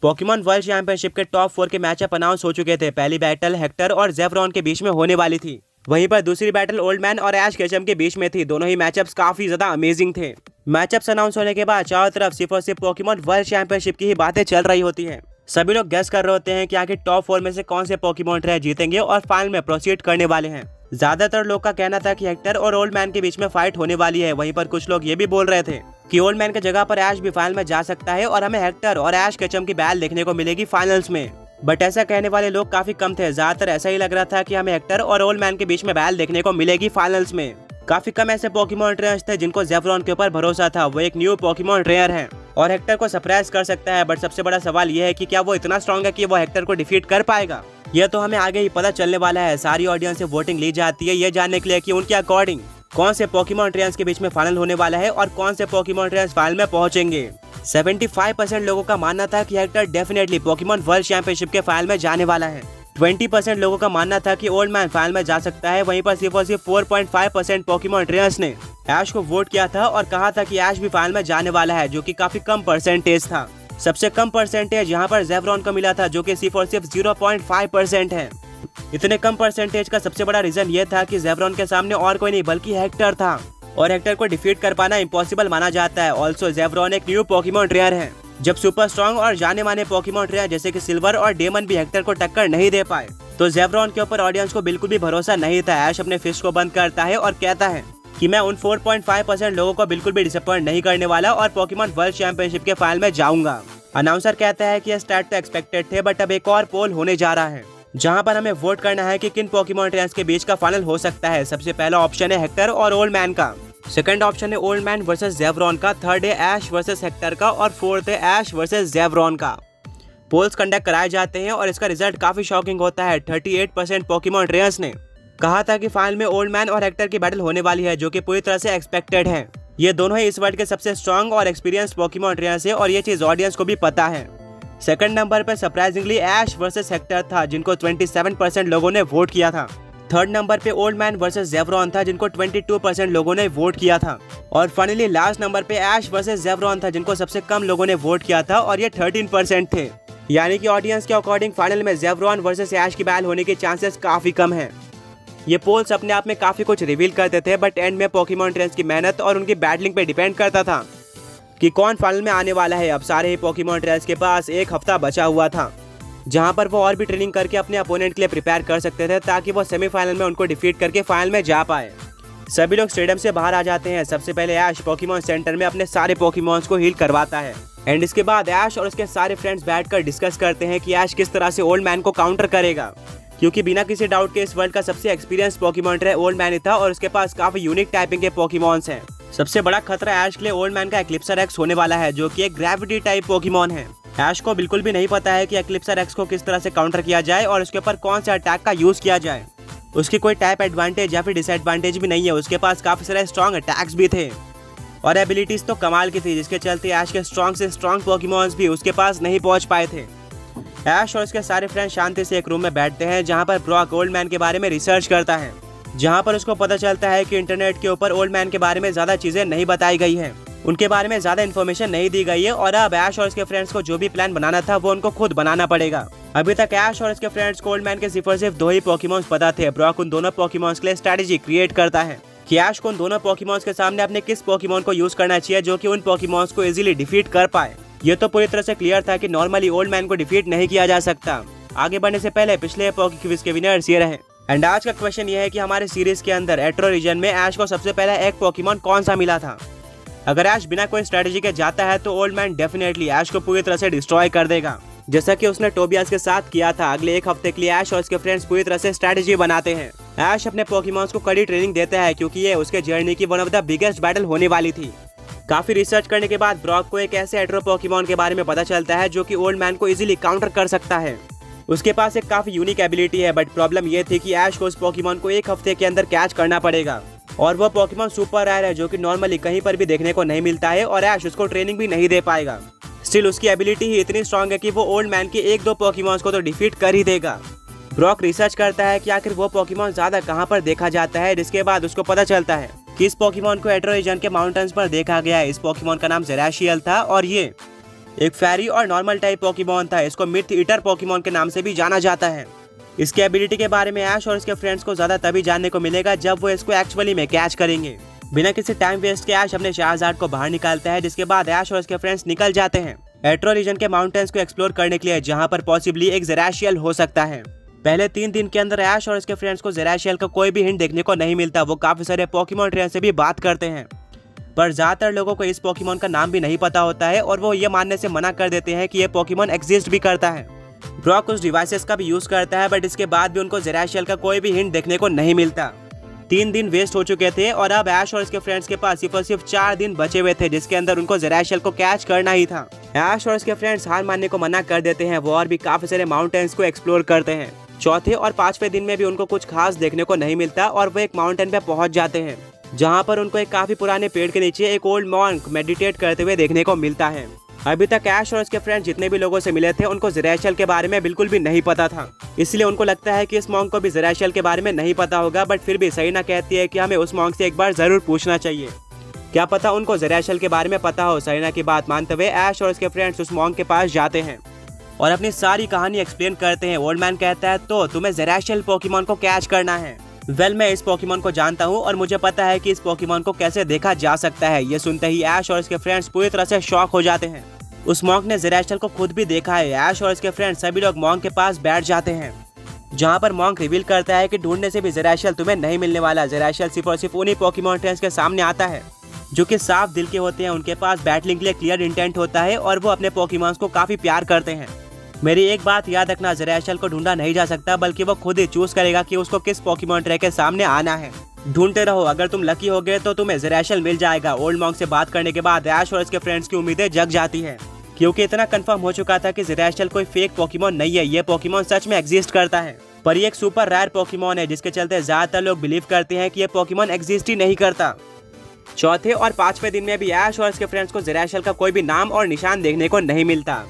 Pokemon world championship के top 4 के matchup announce हो चुके थे। पहली बैटल हेक्टर और ज़ेफ्रॉन के बीच में होने वाली थी। वहीं पर दूसरी बैटल ओल्ड मैन और ऐश केचम के बीच में थी। दोनों ही मैचअप्स काफी ज्यादा अमेजिंग थे। मैचअप्स अनाउंस होने के बाद चारों तरफ सिर्फ और सिर्फ पोकेमॉन वर्ल्ड चैंपियनशिप की ही बातें चल रही होती है। सभी लोग गेस कर रहे होते हैं कि आखिर टॉप 4 में से कौन से पोकेमॉन ट्रेनर जीतेंगे और फाइनल में प्रोसीड करने वाले हैं। ज्यादातर लोग का कहना था कि हेक्टर और ओल्ड मैन के बीच में फाइट होने वाली है। वहीं पर कुछ लोग ये भी बोल रहे थे कि ओल्ड मैन की जगह पर ऐश भी फाइनल में जा सकता है और हमें हेक्टर और ऐश केचम की बैटल देखने को मिलेगी फाइनल्स में। बट ऐसा कहने वाले लोग काफी कम थे। ज्यादातर ऐसा ही लग रहा था कि हमें हेक्टर और ओल्ड मैन के बीच में बैटल देखने को मिलेगी फाइनल्स में। काफी कम ऐसे पोकेमॉन ट्रेनर्स थे जिनको ज़ेफ्रॉन के ऊपर भरोसा था। वो एक न्यू पोकेमॉन ट्रेनर है और हेक्टर को सरप्राइज कर सकता है। बट सबसे बड़ा सवाल यह है कि क्या वो इतना स्ट्रॉन्ग है कि वो हेक्टर को डिफीट कर पाएगा। यह तो हमें आगे ही पता चलने वाला है। सारी ऑडियंस से वोटिंग ली जाती है ये जानने के लिए कि उनके अकॉर्डिंग कौन से पोकेमॉन ट्रेनर्स के बीच में फाइनल होने वाला है और कौन से पोकेमॉन ट्रेनर्स फाइनल में पहुंचेंगे। 75% लोगों का मानना था कि Hector definitely Pokemon world championship के फाइनल में जाने वाला है। 20% लोगों का मानना था कि ओल्ड मैन फाइनल में जा सकता है। वहीं पर सिर्फ और सिर्फ 4.5% पोकेमॉन ट्रेनर्स ने ऐश को वोट किया था और कहा था कि ऐश भी फाइनल में जाने वाला है, जो कि काफी कम परसेंटेज था। सबसे कम परसेंटेज यहाँ पर ज़ेफ्रॉन को मिला था, जो कि सिर्फ और सिर्फ 0.5% है। इतने कम परसेंटेज का सबसे बड़ा रीजन ये था कि ज़ेफ्रॉन के सामने और कोई नहीं बल्कि हेक्टर था और हेक्टर को डिफीट कर पाना इम्पॉसिबल माना जाता है। ऑल्सो ज़ेफ्रॉन एक न्यू पोकेमॉन ट्रेनर है। जब सुपर स्ट्रॉन्ग और जाने माने पोकेमॉन ट्रेनर जैसे कि सिल्वर और डेमन भी हेक्टर को टक्कर नहीं दे पाए तो ज़ेफ्रॉन के ऊपर ऑडियंस को बिल्कुल भी भरोसा नहीं था। ऐश अपने फिस्ट को बंद करता है और कहता है कि मैं उन 4.5% लोगों को बिल्कुल भी डिसअपॉइंट नहीं करने वाला और पोकेमॉन वर्ल्ड चैंपियनशिप के फाइनल में जाऊंगा। अनाउंसर कहता है कि यह स्टार्ट तो एक्सपेक्टेड थे, बट अब एक और पोल होने जा रहा है जहां पर हमें वोट करना है कि किन पोकेमॉन ट्रेनर्स के बीच का फाइनल हो सकता है। सबसे पहला ऑप्शन है हेक्टर और ओल्ड मैन का। सेकंड ऑप्शन है ओल्ड मैन वर्सेस ज़ेफ्रॉन का। थर्ड है ऐश वर्सेस हेक्टर का और फोर्थ है ऐश वर्सेस ज़ेफ्रॉन का। पोल्स कंडक्ट कराए जाते हैं और इसका रिजल्ट काफी शॉकिंग होता है। 38% पोकेमॉन ट्रेनर्स ने कहा था कि फाइनल में ओल्ड मैन और हेक्टर की बैटल होने वाली है, जो कि पूरी तरह से एक्सपेक्टेड है। ये दोनों ही इस वर्ल्ड के सबसे स्ट्रॉन्ग और एक्सपीरियंस पोकेमॉन ट्रेनर्स है और ये चीज ऑडियंस को भी पता है। सेकंड नंबर पर सरप्राइजिंगली ऐश वर्सेस हेक्टर था, जिनको 27% लोगों ने वोट किया था। थर्ड नंबर पे ओल्ड मैन वर्सेस ज़ेफ्रॉन था, जिनको 22% लोगों ने वोट किया था। और फाइनली लास्ट नंबर पे ऐश वर्सेस ज़ेफ्रॉन था, जिनको सबसे कम लोगों ने वोट किया था और ये 13% थे। यानी कि ऑडियंस के अकॉर्डिंग फाइनल में ज़ेफ्रॉन वर्सेस ऐश की बैटल होने के चांसेस काफी कम है। ये पोल्स अपने आप में काफी कुछ रिवील करते थे, बट एंड में पोकेमॉन ट्रेनर्स की मेहनत और उनकी बैटलिंग पे डिपेंड करता था कि कौन फाइनल में आने वाला है। अब सारे ही पोकेमॉन ट्रेनर्स के पास एक हफ्ता बचा हुआ था, जहां पर वो और भी ट्रेनिंग करके अपने अपोनेंट के लिए प्रिपेयर कर सकते थे, ताकि वो सेमीफाइनल में उनको डिफीट करके फाइनल में जा पाए। सभी लोग स्टेडियम से बाहर आ जाते हैं। सबसे पहले ऐश पोकेमॉन सेंटर में अपने सारे पोकेमॉन्स को हील करवाता है एंड इसके बाद ऐश और उसके सारे फ्रेंड्स बैठकर डिस्कस करते हैं कि ऐश किस तरह से ओल्ड मैन को काउंटर करेगा, क्योंकि बिना किसी डाउट के इस वर्ल्ड का सबसे experience Pokemon trainer old man ही था और उसके पास काफी यूनिक टाइपिंग के पोकेमॉन्स हैं। सबसे बड़ा खतरा ऐश के लिए ओल्ड मैन का एक्लिप्सर एक्स होने वाला है, जो कि एक ग्रेविटी टाइप पोकेमॉन है। ऐश को बिल्कुल भी नहीं पता है कि एक्लिप्सर एक्स को किस तरह से काउंटर किया जाए और उसके ऊपर कौन से अटैक का यूज किया जाए। उसकी कोई टाइप एडवांटेज या फिर डिसएडवांटेज भी नहीं है। उसके पास काफी सारे स्ट्रॉन्ग अटैक्स भी थे और एबिलिटीज तो कमाल की थी, जिसके चलते ऐश के स्ट्रॉन्ग से स्ट्रॉन्ग पोकेमॉन्स भी उसके पास नहीं पहुंच पाए थे। ऐश और उसके सारे फ्रेंड्स शांति से एक रूम में बैठते हैं, जहां पर ब्रॉक ओल्ड मैन के बारे में रिसर्च करता है, जहां पर उसको पता चलता है कि इंटरनेट के ऊपर ओल्ड मैन के बारे में ज्यादा चीजें नहीं बताई गई है, उनके बारे में ज्यादा इन्फॉर्मेशन नहीं दी गई है और अब ऐश और उसके फ्रेंड्स को जो भी प्लान बनाना था वो उनको खुद बनाना पड़ेगा। अभी तक ऐश और उसके फ्रेंड्स को ओल्ड मैन के सिर्फ और सिर्फ 2 ही पोकेमॉन्स पता थे। ब्रॉक उन दोनों पोकेमॉन्स के लिए स्ट्रेटेजी क्रिएट करता है कि ऐश को उन दोनों पोकेमॉन्स के सामने अपने किस पोकेमॉन को यूज करना चाहिए, जो कि उन पोकेमॉन्स को इजीली डिफीट कर पाए। ये तो पूरी तरह से क्लियर था कि नॉर्मली ओल्ड मैन को डिफीट नहीं किया जा सकता। आगे बढ़ने से पहले पिछले पोके क्विज के विनर्स ये रहे एंड आज का क्वेश्चन ये है कि हमारे सीरीज के अंदर एट्रो रीजन में ऐश को सबसे पहला एक पोकेमॉन कौन सा मिला था। अगर ऐश बिना कोई स्ट्रेटेजी के जाता है तो ओल्ड मैन डेफिनेटली ऐश को पूरी तरह से डिस्ट्रॉय कर देगा, जैसा कि उसने टोबियास के साथ किया था। अगले एक हफ्ते के लिए ऐश और उसके फ्रेंड्स पूरी तरह से स्ट्रेटेजी बनाते हैं। ऐश अपने पोकेमॉन्स को कड़ी ट्रेनिंग देता है, क्योंकि ये उसके जर्नी की one of the biggest battle होने वाली थी। काफी रिसर्च करने के बाद ब्रॉक को एक ऐसे एट्रो पोकेमॉन के बारे में पता चलता है जो कि ओल्ड मैन को इजीली काउंटर कर सकता है। उसके पास एक काफी यूनिक एबिलिटी है, बट प्रॉब्लम ये थी कि ऐश को उस पोकेमॉन को एक हफ्ते के अंदर कैच करना पड़ेगा और वो पोकेमॉन सुपर रेयर है, जो कि नॉर्मली कहीं पर भी देखने को नहीं मिलता है और ऐश उसको ट्रेनिंग भी नहीं दे पाएगा। स्टिल उसकी एबिलिटी ही इतनी स्ट्रॉन्ग है कि वो ओल्ड मैन के 1-2 पोकेमॉन्स को तो डिफीट कर ही देगा। ब्रॉक रिसर्च करता है कि आखिर वो पोकेमॉन ज्यादा कहाँ पर देखा जाता है, जिसके बाद उसको पता चलता है कि इस पोकेमॉन को एट्रो रीजन के माउंटेन्स पर देखा गया है। इस पोकेमॉन का नाम ज़ेराशियल था और ये एक फेरी और नॉर्मल टाइप पोकेमॉन था। इसको मिथ ईटर पोकेमॉन के नाम से भी जाना जाता है। इसकी एबिलिटी के बारे में ऐश और इसके फ्रेंड्स को ज्यादा तभी जानने को मिलेगा जब वो इसको एक्चुअली में कैच करेंगे। बिना किसी टाइम वेस्ट के ऐश अपने शाहजाद को बाहर निकालता है, जिसके बाद ऐश और इसके फ्रेंड्स निकल जाते हैं एट्रो रीजन के माउंटेन्स को एक्सप्लोर करने के लिए, जहाँ पर पॉसिबली एक ज़ेराशियल हो सकता है। पहले 3 दिन के अंदर ऐश और इसके फ्रेंड्स को ज़ेराशियल का कोई भी हिंट देखने को नहीं मिलता। वो काफी सारे पोकेमॉन ट्रेनर से भी बात करते हैं, पर ज्यादातर लोगों को इस पोकेमॉन का नाम भी नहीं पता होता है और वो ये मानने से मना कर देते हैं कि ये पोकेमॉन एग्जिस्ट भी करता है। ब्रॉक उस डिवाइसेस का भी यूज करता है, बट इसके बाद भी उनको ज़ेराशियल का कोई भी हिंट देखने को नहीं मिलता। 3 दिन वेस्ट हो चुके थे और अब ऐश और इसके फ्रेंड्स के पास सिर्फ 4 दिन बचे हुए थे, जिसके अंदर उनको ज़ेराशियल को कैच करना ही था। ऐश और इसके फ्रेंड्स हार मानने को मना कर देते हैं। वो और भी काफी सारे माउंटेन्स को एक्सप्लोर करते हैं। चौथे और 5वें दिन में भी उनको कुछ खास देखने को नहीं मिलता और वो एक माउंटेन पे पहुंच जाते हैं, जहां पर उनको एक काफी पुराने पेड़ के नीचे एक ओल्ड मॉन्क मेडिटेट करते हुए देखने को मिलता है। अभी तक ऐश और इसके फ्रेंड्स जितने भी लोगों से मिले थे उनको ज़ेराशियल के बारे में बिल्कुल भी नहीं पता था, इसलिए उनको लगता है कि इस मॉन्क को भी ज़ेराशियल के बारे में नहीं पता होगा। बट फिर भी सहीना कहती है कि हमें उस मॉन्क से एक बार जरूर पूछना चाहिए, क्या पता उनको ज़ेराशियल के बारे में पता हो। सहीना की बात मानते हुए ऐश और इसके फ्रेंड्स उस मॉन्क के पास जाते हैं और अपनी सारी कहानी एक्सप्लेन करते हैं। ओल्ड मैन कहता है तो तुम्हें ज़ेराशियल पोकेमॉन को कैच करना है। मैं इस पोकेमॉन को जानता हूँ और मुझे पता है कि इस पोकेमॉन को कैसे देखा जा सकता है। ये सुनते ही ऐश और इसके फ्रेंड्स पूरी तरह से शॉक हो जाते हैं। उस मॉन्क ने ज़ेराशियल को खुद भी देखा है। ऐश और इसके फ्रेंड्स सभी लोग मॉन्क के पास बैठ जाते हैं, जहाँ पर मॉन्क रिवील करता है कि ढूंढने से भी ज़ेराशियल तुम्हें नहीं मिलने वाला। ज़ेराशियल सिर्फ और सिर्फ उन्हीं पोकेमॉन ट्रेनर्स के सामने आता है जो कि साफ दिल के होते हैं। उनके पास बैटलिंग के लिए क्लियर इंटेंट होता है और वो अपने पोकेमॉन्स को काफी प्यार करते हैं। मेरी एक बात याद रखना, ज़ेराशियल को ढूंढा नहीं जा सकता, बल्कि वो खुद ही चूज करेगा कि उसको किस पोकेमॉन ट्रेनर के सामने आना है। ढूंढते रहो, अगर तुम लकी हो गए तो तुम्हें ज़ेराशियल मिल जाएगा। ओल्ड मॉन्क से बात करने के बाद ऐश और इसके फ्रेंड्स की उम्मीदें जग जाती है, क्योंकि इतना कंफर्म हो चुका था कि ज़ेराशियल कोई फेक पोकेमॉन नहीं है। ये पोकेमॉन सच में एग्जिस्ट करता है, पर ये एक सुपर रेयर पोकेमॉन है, जिसके चलते ज्यादातर लोग बिलीव करते हैं कि ये पोकेमॉन एग्जिस्ट ही नहीं करता। चौथे और 5वें दिन में भी ऐश और इसके फ्रेंड्स को ज़ेराशियल का कोई भी नाम और निशान देखने को नहीं मिलता।